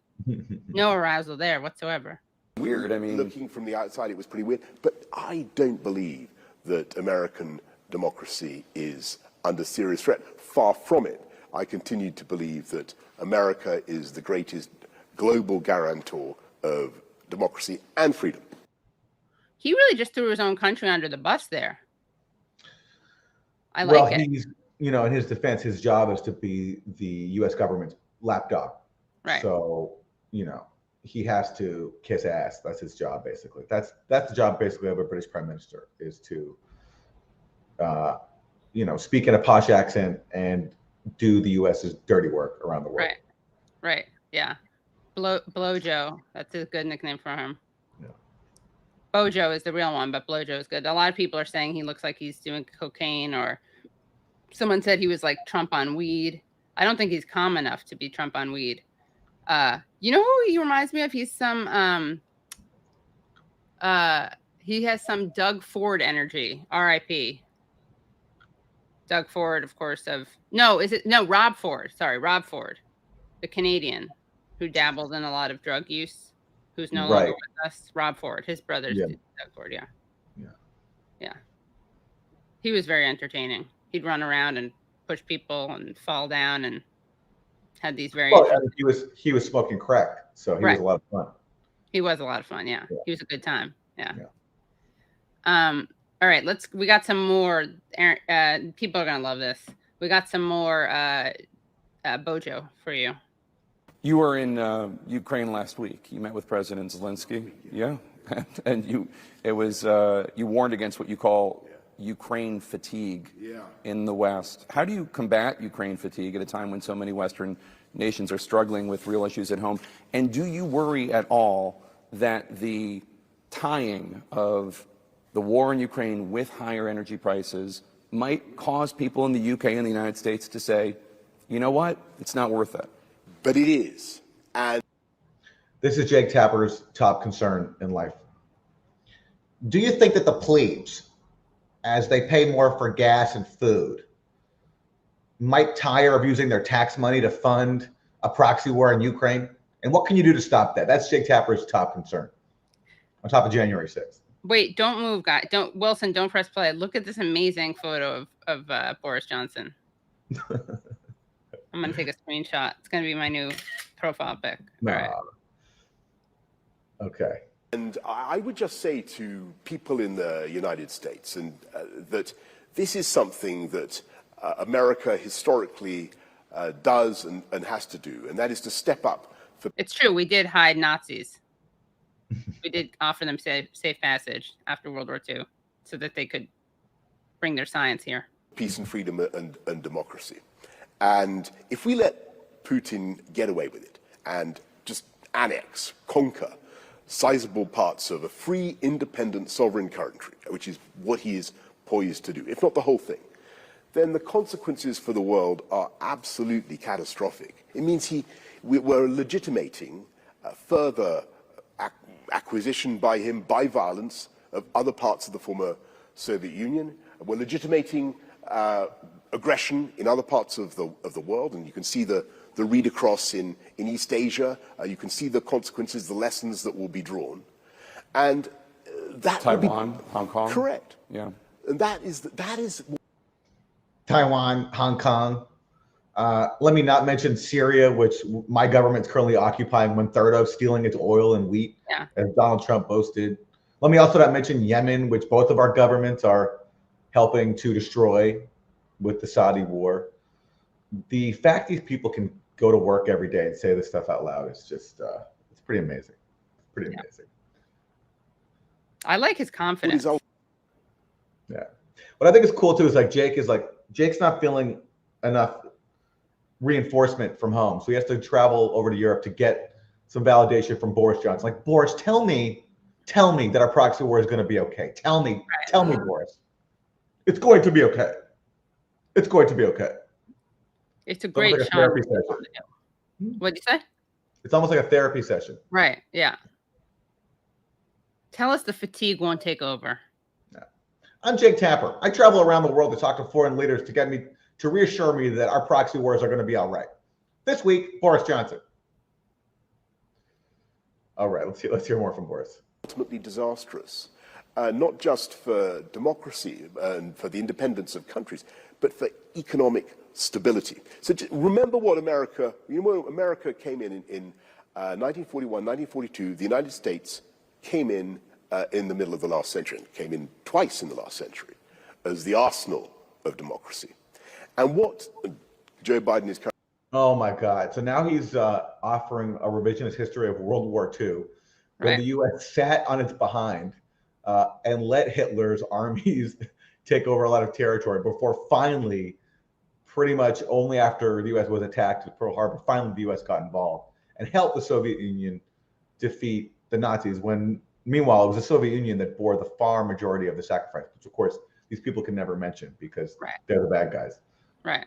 No arousal there whatsoever. Weird. I mean, looking from the outside, it was pretty weird. But I don't believe that American democracy is under serious threat. Far from it. I continue to believe that America is the greatest global guarantor of democracy and freedom. He really just threw his own country under the bus there. I like it. He's, in his defense, his job is to be the U.S. government's lapdog. Right. So, he has to kiss ass. That's his job, basically. That's the job, basically, of a British prime minister, is to, speak in a posh accent and do the U.S.'s dirty work around the world. Right. Yeah. Blojo. That's a good nickname for him. Yeah. Bojo is the real one, but Blojo is good. A lot of people are saying he looks like he's doing cocaine, or someone said he was like Trump on weed. I don't think he's calm enough to be Trump on weed. You know who he reminds me of? He's some he has some Doug Ford energy. R.I.P. Doug Ford, of course, Rob Ford. Sorry, Rob Ford, the Canadian who dabbled in a lot of drug use, who's no longer with us. Rob Ford, his brother's Doug Ford, yeah. He was very entertaining. He'd run around and push people and fall down and had these very. Well, he was smoking crack, so he was a lot of fun. He was a lot of fun, yeah. He was a good time, yeah. All right, we got some more. People are gonna love this. We got some more Bojo for you. You were in Ukraine last week. You met with President Zelensky. Yeah. And you warned against what you call Ukraine fatigue in the West. How do you combat Ukraine fatigue at a time when so many Western nations are struggling with real issues at home? And do you worry at all that the tying of the war in Ukraine with higher energy prices might cause people in the UK and the United States to say, you know what, it's not worth it? But it is. And this is Jake Tapper's top concern in life. Do you think that the plebes, as they pay more for gas and food, might tire of using their tax money to fund a proxy war in Ukraine? And what can you do to stop that? That's Jake Tapper's top concern on top of January 6th. Wait, don't move, guys. Wilson, don't press play. Look at this amazing photo of Boris Johnson. I'm going to take a screenshot. It's going to be my new profile pic. No. All right. Okay. And I would just say to people in the United States that this is something that America historically does and has to do, and that is to step up. It's true. We did hide Nazis. We did offer them safe passage after World War II so that they could bring their science here. Peace and freedom and democracy. And if we let Putin get away with it and just annex, conquer sizable parts of a free, independent, sovereign country, which is what he is poised to do, if not the whole thing, then the consequences for the world are absolutely catastrophic. It means we're legitimating further acquisition by him, by violence, of other parts of the former Soviet Union. We're legitimating aggression in other parts of the world, and you can see the read across in East Asia. You can see the consequences, the lessons that will be drawn, and that Taiwan, Hong Kong. Correct. Yeah. And that is Taiwan, Hong Kong. Let me not mention Syria, which my government's currently occupying 1/3 of, stealing its oil and wheat, as Donald Trump boasted. Let me also not mention Yemen, which both of our governments are helping to destroy with the Saudi war. The fact these people can go to work every day and say this stuff out loud is just, it's pretty amazing. Pretty amazing. I like his confidence. Yeah. What I think is cool too is Jake's not feeling enough reinforcement from home. So he has to travel over to Europe to get some validation from Boris Johnson. Like, Boris, tell me that our proxy war is going to be okay. Tell me, Boris. It's going to be okay. It's going to be okay. It's a great like a therapy session. What'd you say? It's almost like a therapy session. Right. Yeah. Tell us the fatigue won't take over. Yeah. I'm Jake Tapper. I travel around the world to talk to foreign leaders to reassure me that our proxy wars are going to be all right. This week, Boris Johnson. All right, let's hear more from Boris. Ultimately disastrous, not just for democracy and for the independence of countries, but for economic stability. So remember what America came in 1941, 1942, the United States came in the middle of the last century, and came in twice in the last century as the arsenal of democracy. And what Joe Biden is currently... Oh my God. So now he's offering a revisionist history of World War II, when the U.S. sat on its behind and let Hitler's armies take over a lot of territory before finally, pretty much only after the U.S. was attacked at Pearl Harbor, finally the U.S. got involved and helped the Soviet Union defeat the Nazis, when meanwhile it was the Soviet Union that bore the far majority of the sacrifice, which of course these people can never mention because they're the bad guys. Right.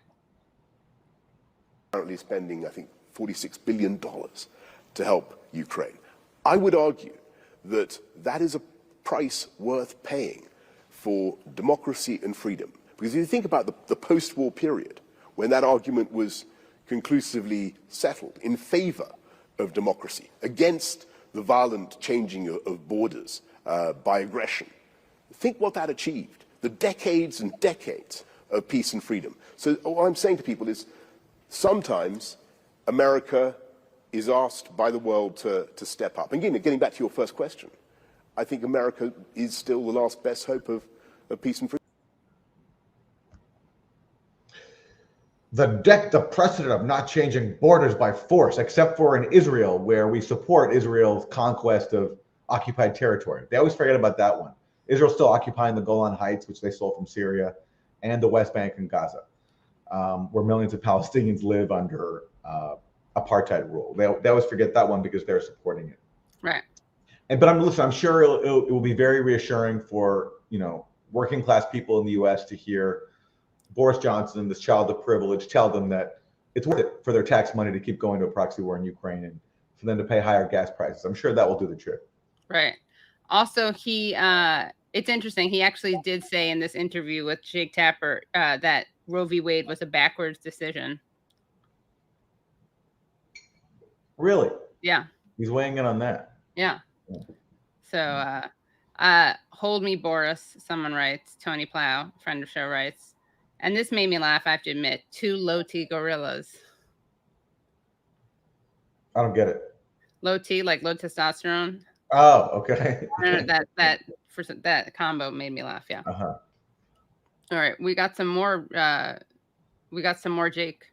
Currently spending, I think, $46 billion to help Ukraine. I would argue that that is a price worth paying for democracy and freedom. Because if you think about the post-war period, when that argument was conclusively settled in favor of democracy, against the violent changing of borders by aggression, think what that achieved, the decades and decades of peace and freedom. So what I'm saying to people is, sometimes America is asked by the world to step up. And again, getting back to your first question, I think America is still the last best hope of peace and freedom. The precedent of not changing borders by force, except for in Israel, where we support Israel's conquest of occupied territory. They always forget about that one. Israel's still occupying the Golan Heights, which they stole from Syria, and the West Bank and Gaza, where millions of Palestinians live under apartheid rule. They always forget that one because they're supporting it. Right. But I'm sure it will be very reassuring for working class people in the U.S. to hear Boris Johnson, this child of privilege, tell them that it's worth it for their tax money to keep going to a proxy war in Ukraine and for them to pay higher gas prices. I'm sure that will do the trick. Right. Also, it's interesting. He actually did say in this interview with Jake Tapper that Roe v. Wade was a backwards decision. Really? Yeah. He's weighing in on that. Yeah. So, hold me, Boris, someone writes. Tony Plow, friend of show, writes. And this made me laugh, I have to admit. 2 low T gorillas. I don't get it. Low T, like low testosterone. Oh, okay. that combo made me laugh. Yeah. Uh-huh. All right, we got some more. Jake.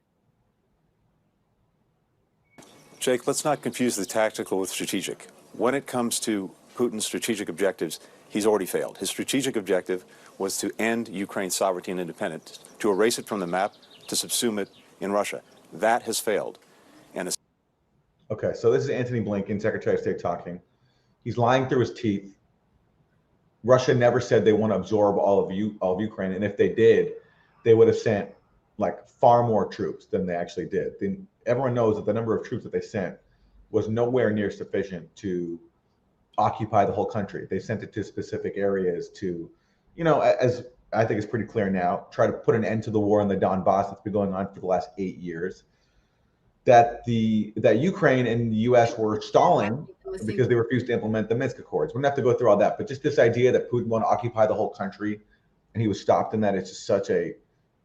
Jake, let's not confuse the tactical with strategic. When it comes to Putin's strategic objectives, he's already failed. His strategic objective was to end Ukraine's sovereignty and independence, to erase it from the map, to subsume it in Russia. That has failed. Okay, so this is Antony Blinken, Secretary of State, talking. He's lying through his teeth. Russia never said they want to absorb all of Ukraine, and if they did, they would have sent far more troops than they actually did. Everyone knows that the number of troops that they sent was nowhere near sufficient to occupy the whole country. They sent it to specific areas to as I think is pretty clear now, try to put an end to the war in the Donbass that's been going on for the last 8 years. That Ukraine and the U.S. were stalling because they refused to implement the Minsk Accords. We don't have to go through all that, but just this idea that Putin wanted to occupy the whole country and he was stopped in that, it's just such a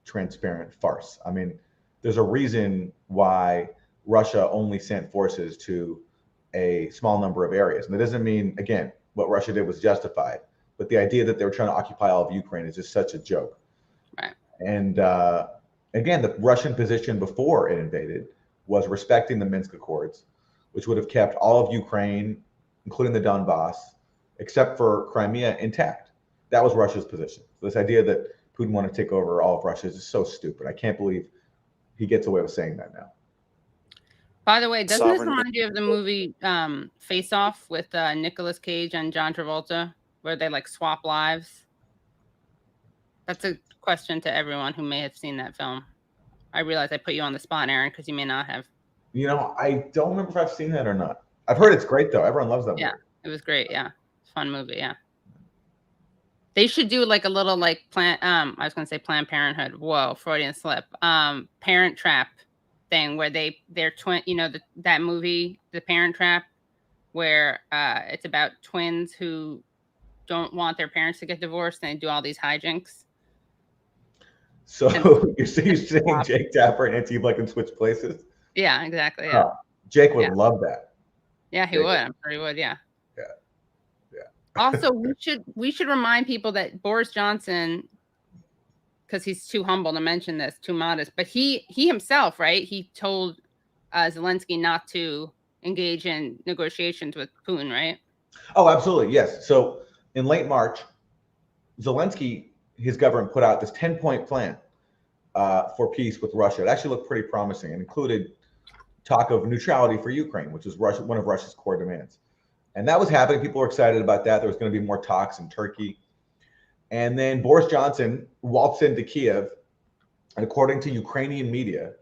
transparent farce. I mean, there's a reason why Russia only sent forces to a small number of areas. And that doesn't mean, again, what Russia did was justified, but the idea that they were trying to occupy all of Ukraine is just such a joke. Right. And again, the Russian position before it invaded was respecting the Minsk Accords, which would have kept all of Ukraine, including the Donbass, except for Crimea, intact. That was Russia's position. So this idea that Putin wanted to take over all of Russia is just so stupid. I can't believe he gets away with saying that now. By the way, doesn't this remind you of the movie Face Off with Nicolas Cage and John Travolta, where they like swap lives? That's a question to everyone who may have seen that film. I realize I put you on the spot, Aaron, because you may not have. I don't remember if I've seen that or not. I've heard it's great, though. Everyone loves that movie. Yeah, it was great. Yeah, it's a fun movie. Yeah. They should do like a little like I was going to say Planned Parenthood. Whoa, Freudian slip. Parent Trap thing where they're twin. That movie, The Parent Trap, where it's about twins who don't want their parents to get divorced and they do all these hijinks. So you're saying Jake Tapper and Nancy Blinken switch places? Yeah, exactly. Yeah. Jake would love that. Yeah, he would. I'm sure he would. Yeah. Yeah. Also, we should remind people that Boris Johnson, because he's too humble to mention this, too modest, but he himself, right? He told Zelensky not to engage in negotiations with Putin, right? Oh, absolutely. Yes. So in late March, Zelensky, his government put out this 10-point plan for peace with Russia. It actually looked pretty promising and included talk of neutrality for Ukraine, which is one of Russia's core demands. And that was happening. People were excited about that. There was going to be more talks in Turkey. And then Boris Johnson waltzed into Kiev and, according to Ukrainian media,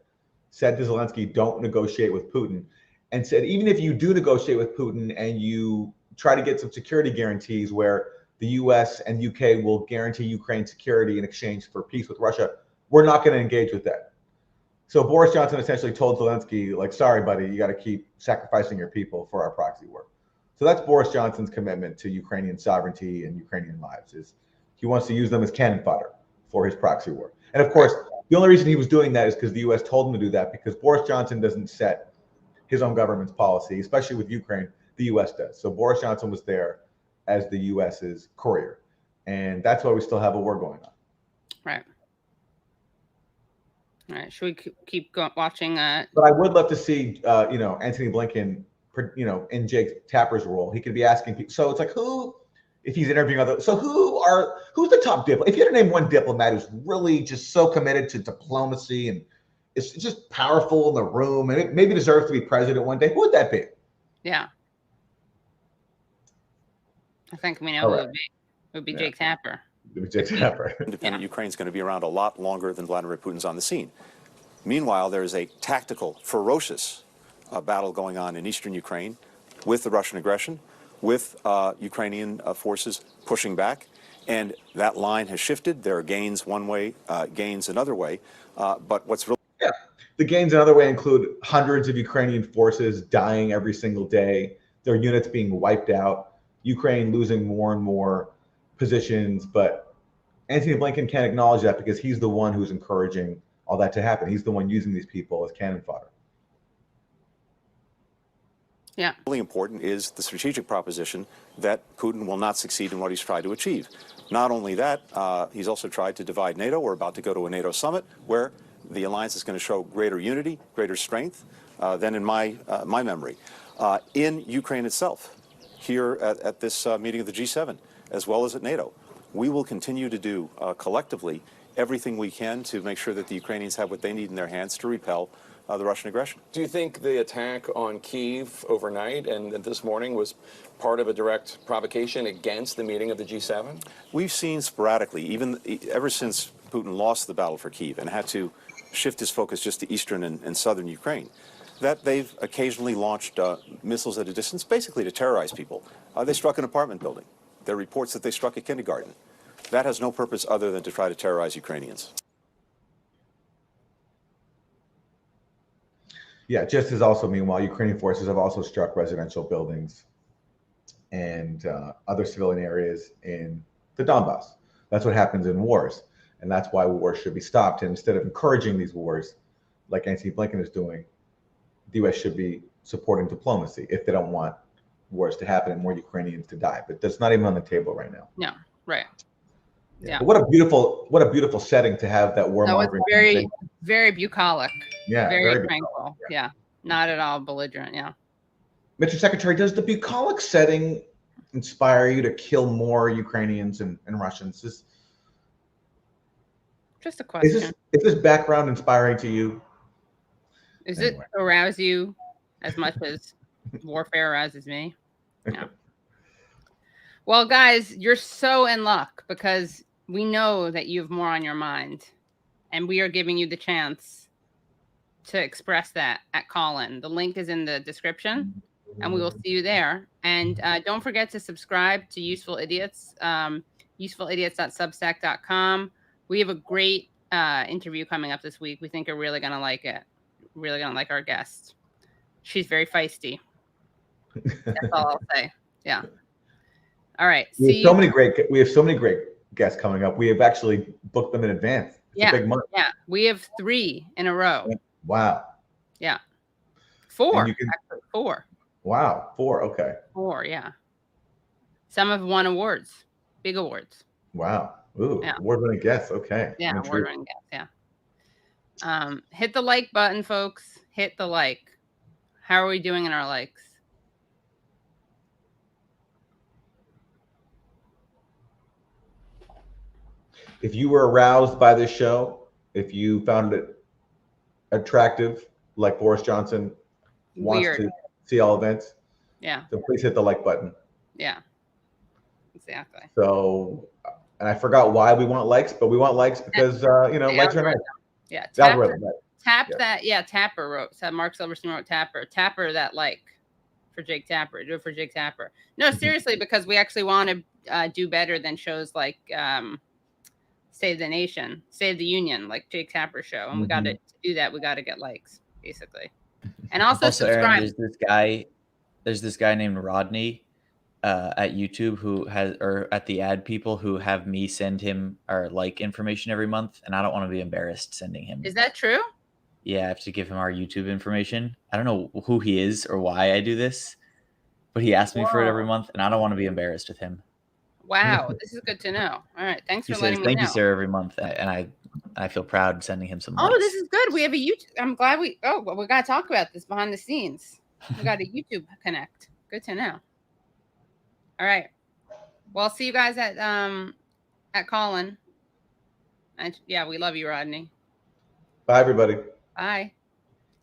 said to Zelensky, don't negotiate with Putin, and said, even if you do negotiate with Putin and you try to get some security guarantees where the US and UK will guarantee Ukraine security in exchange for peace with Russia, we're not going to engage with that. So Boris Johnson essentially told Zelensky, like, sorry, buddy, you got to keep sacrificing your people for our proxy war. So that's Boris Johnson's commitment to Ukrainian sovereignty and Ukrainian lives, is he wants to use them as cannon fodder for his proxy war. And of course, the only reason he was doing that is because the US told him to do that, because Boris Johnson doesn't set his own government's policy, especially with Ukraine, the US does. So Boris Johnson was there as the US's courier. And that's why we still have a war going on. Right. All right. Should we keep watching? But I would love to see, Anthony Blinken, in Jake Tapper's role. He could be asking people. So it's like, if he's interviewing who's the top diplomat? If you had to name one diplomat who's really just so committed to diplomacy and it's just powerful in the room and it maybe deserves to be president one day, who would that be? Yeah. I think we know who it would be. Jake Tapper. It would be Jake Tapper. Independent Ukraine is going to be around a lot longer than Vladimir Putin's on the scene. Meanwhile, there is a tactical, ferocious battle going on in eastern Ukraine with the Russian aggression, with Ukrainian forces pushing back. And that line has shifted. There are gains one way, gains another way. But what's really... Yeah, the gains another way include hundreds of Ukrainian forces dying every single day, their units being wiped out, Ukraine losing more and more positions. But Anthony Blinken can't acknowledge that because he's the one who's encouraging all that to happen. He's the one using these people as cannon fodder. Yeah. Really important is the strategic proposition that Putin will not succeed in what he's tried to achieve. Not only that, he's also tried to divide NATO. We're about to go to a NATO summit where the alliance is going to show greater unity, greater strength than in my memory. In Ukraine itself, here at this meeting of the G7, as well as at NATO, we will continue to do collectively everything we can to make sure that the Ukrainians have what they need in their hands to repel the Russian aggression. Do you think the attack on Kyiv overnight and this morning was part of a direct provocation against the meeting of the G7? We've seen sporadically, even ever since Putin lost the battle for Kyiv and had to shift his focus just to eastern and southern Ukraine, that they've occasionally launched missiles at a distance, basically to terrorize people. They struck an apartment building. There are reports that they struck a kindergarten. that has no purpose other than to try to terrorize Ukrainians. Yeah, just as also, meanwhile, Ukrainian forces have also struck residential buildings and other civilian areas in the Donbass. That's what happens in wars. And that's why wars should be stopped. And instead of encouraging these wars, like Antony Blinken is doing, the U.S. should be supporting diplomacy if they don't want wars to happen and more Ukrainians to die. But that's not even on the table right now. No, right. Yeah. But what a beautiful setting to have that warmongering. Very, very bucolic. Yeah, very tranquil. Yeah, not at all belligerent. Yeah. Mr. Secretary, does the bucolic setting inspire you to kill more Ukrainians and Russians? Just a question. Is this background inspiring to you? Does it arouse you as much as warfare arouses me? No. Well, guys, you're so in luck because we know that you have more on your mind, and we are giving you the chance to express that at Call-In. The link is in the description, and we will see you there. And don't forget to subscribe to Useful Idiots, usefulidiots.substack.com. We have a great interview coming up this week. We think you're really going to like it. Really going to like our guest. She's very feisty. That's all I'll say. Yeah. All right. We have so many great guests coming up. We have actually booked them in advance. It's a big month. Yeah. We have 3 in a row. Wow. Yeah. 4. Actually, 4. Wow. 4. Okay. 4. Yeah. Some have won awards. Big awards. Wow. Ooh. Yeah. Award-winning guests. Okay. Yeah. Award-winning guests. Yeah. Hit the like button, folks. Hit the like. How are we doing in our likes? If you were aroused by this show, if you found it attractive, like Boris Johnson wants to see all events, yeah, then please hit the like button. Yeah, exactly. So, and I forgot why we want likes, but we want likes because likes are nice. Yeah, Tapper that. Yeah, Tapper wrote. So Mark Silverstein wrote Tapper that like for Jake Tapper. Do it for Jake Tapper. No, seriously, because we actually want to do better than shows like Save the Nation, Save the Union, like Jake Tapper show, and we got to do that. We got to get likes, basically, and also subscribe. Aaron, there's this guy named Rodney at YouTube who has, or at the ad people who have me send him our like information every month, and I don't want to be embarrassed sending him. Is that true? Yeah, I have to give him our YouTube information. I don't know who he is or why I do this, but he asks me for it every month, and I don't want to be embarrassed with him. Wow, this is good to know. All right, thanks for letting me know. Thank you, sir, every month, and I feel proud sending him some likes. Oh, this is good. We have a YouTube. I'm glad we got to talk about this behind the scenes. We got a YouTube connect. Good to know. All right. Well, I'll see you guys at Call-In. And yeah, we love you, Rodney. Bye, everybody. Bye.